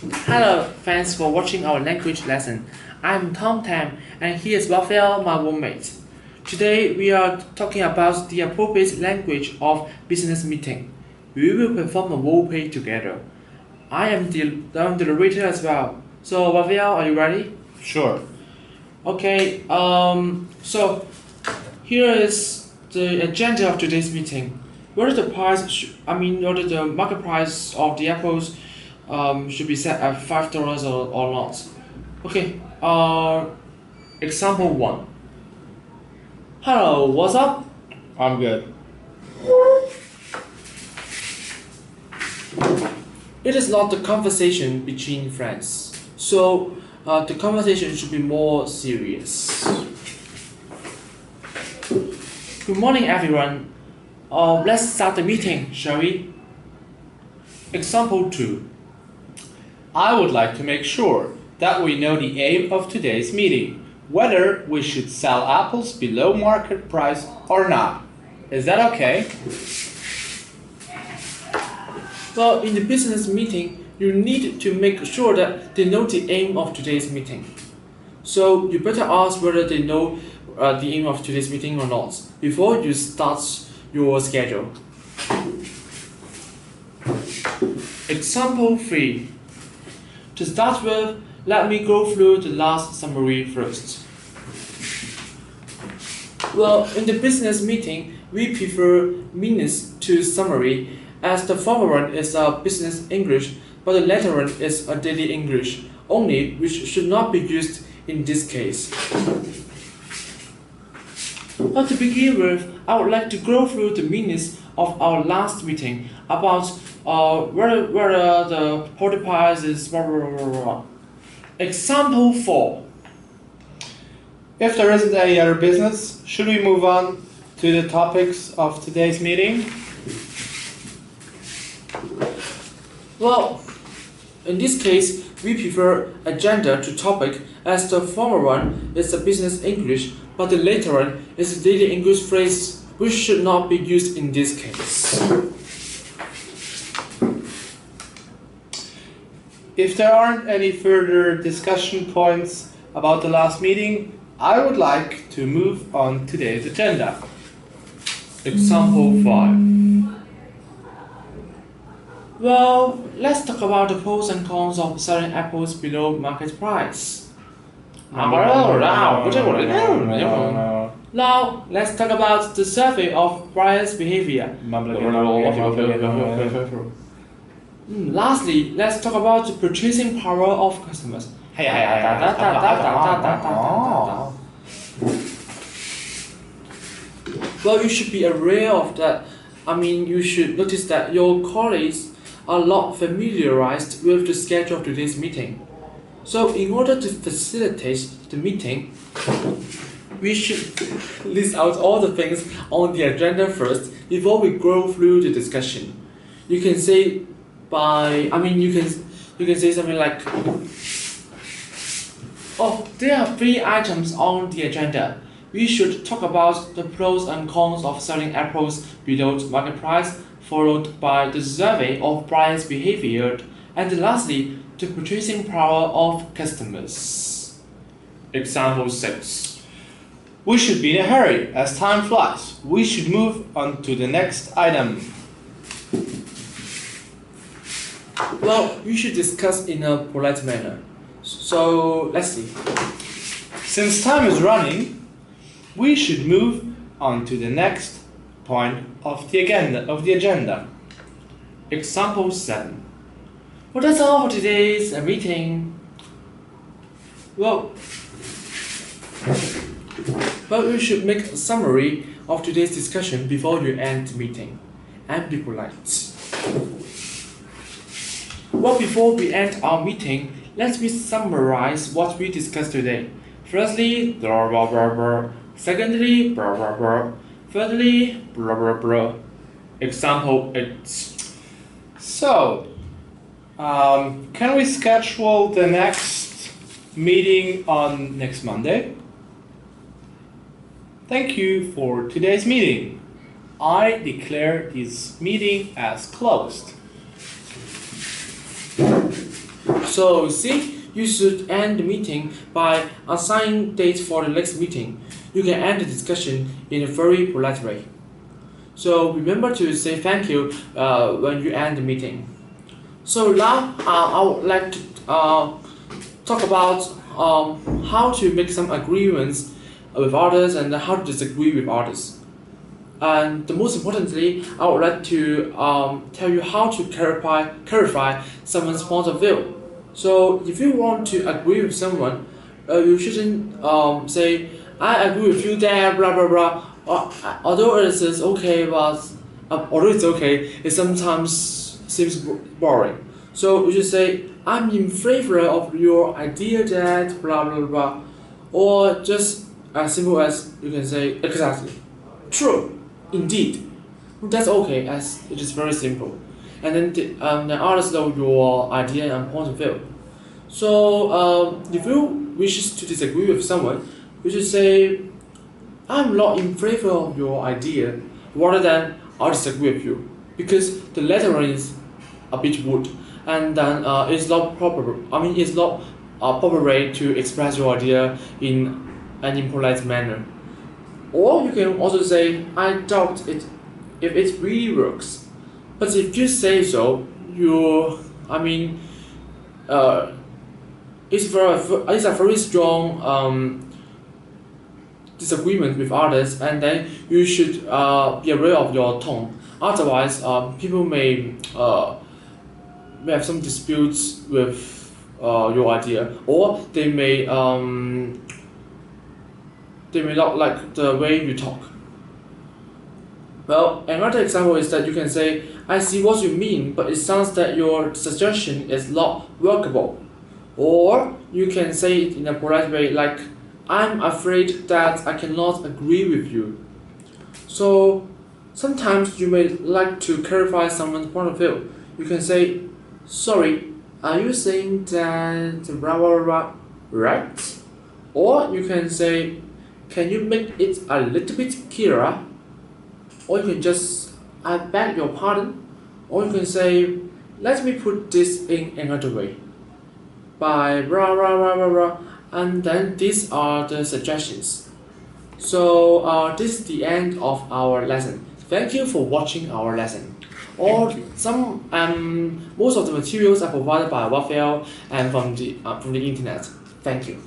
Hello, thanks for watching our language lesson. I'm Tom Tam, and here's Raphael, my roommate. Today we are talking about the appropriate language of business meeting. We will perform a role play together. I'm the narrator as well. So Raphael, are you ready? Sure. Okay. So here is the agenda of today's meeting. Whether the market price of the apples should be set at $5 or not. Okay. Example one. Hello, what's up? I'm good. It is not the conversation between friends, so the conversation should be more serious. Good morning, everyone. Let's start the meeting, shall we? Example 2. I would like to make sure that we know the aim of today's meeting, whether we should sell apples below market price or not. Is that okay? Well, in the business meeting, you need to make sure that they know the aim of today's meeting. So you better ask whether they know the aim of today's meeting or not before you start your schedule. Example 3. To start with, let me go through the last summary first. Well, in the business meeting, we prefer minutes to summary, as the former one is a business English, but the latter one is a daily English, only which should not be used in this case. But to begin with, I would like to go through the minutes of our last meeting about whether the product price is blah, blah, blah, blah, blah. Example 4. If there isn't any other business, should we move on to the topics of today's meeting? Well, in this case, we prefer agenda to topic, as the former one is a business English, but the later one is a daily English phrase which should not be used in this case. If there aren't any further discussion points about the last meeting, I would like to move on today's agenda. Example 5. Well, let's talk about the pros and cons of selling apples below market price. Now, let's talk about the survey of buyers' behavior. Lastly, let's talk about the purchasing power of customers. Well, you should be aware of that. You should notice that your colleagues are not familiarized with the schedule of today's meeting. So, in order to facilitate the meeting, we should list out all the things on the agenda first before we go through the discussion. You can say you can say something like, oh, there are 3 items on the agenda. We should talk about the pros and cons of selling apples below market price, followed by the survey of buyers' behavior, and lastly, the purchasing power of customers. Example 6. We should be in a hurry, as time flies. We should move on to the next item. Well, we should discuss in a polite manner. So, let's see. Since time is running, we should move on to the next point of the agenda. Example 7. Well, that's all for today's meeting. Well, we should make a summary of today's discussion before you end the meeting. And be polite. Well, before we end our meeting, let me summarize what we discussed today. Firstly, blah blah blah blah. Secondly, blah blah blah. Thirdly, blah blah blah. Example 8. So, can we schedule the next meeting on next Monday? Thank you for today's meeting. I declare this meeting as closed. So see, you should end the meeting by assigning dates for the next meeting. You can end the discussion in a very polite way. So remember to say thank you when you end the meeting. So now I would like to talk about how to make some agreements with others and how to disagree with others. And the most importantly, I would like to tell you how to clarify someone's point of view. So if you want to agree with someone, you shouldn't say, I agree with you there, blah blah blah. Although it is okay, but although it's okay, it sometimes seems boring. So you should say, I'm in favor of your idea that blah blah blah, or just as simple as you can say exactly, true, indeed. That's okay, as it is very simple. And then the others know your idea and point of view. So if you wish to disagree with someone, you should say, I'm not in favor of your idea, rather than I disagree with you, because the latter is a bit rude, and then it's not proper. I mean, it's not a proper way to express your idea in an impolite manner. Or you can also say, I doubt it if it really works. But if you say so, it's a very strong disagreement with others, and then you should be aware of your tone. Otherwise, people may have some disputes with your idea, or they may not like the way you talk. Well, another example is that you can say, I see what you mean, but it sounds that your suggestion is not workable. Or you can say it in a polite way like, I'm afraid that I cannot agree with you. So sometimes you may like to clarify someone's point of view. You can say, sorry, are you saying that blah blah blah, right? Or you can say, can you make it a little bit clearer? Or you can just, I beg your pardon. Or you can say, let me put this in another way. By blah blah blah blah blah. And then these are the suggestions. So this is the end of our lesson. Thank you for watching our lesson. Most of the materials are provided by Waffle and from the internet. Thank you.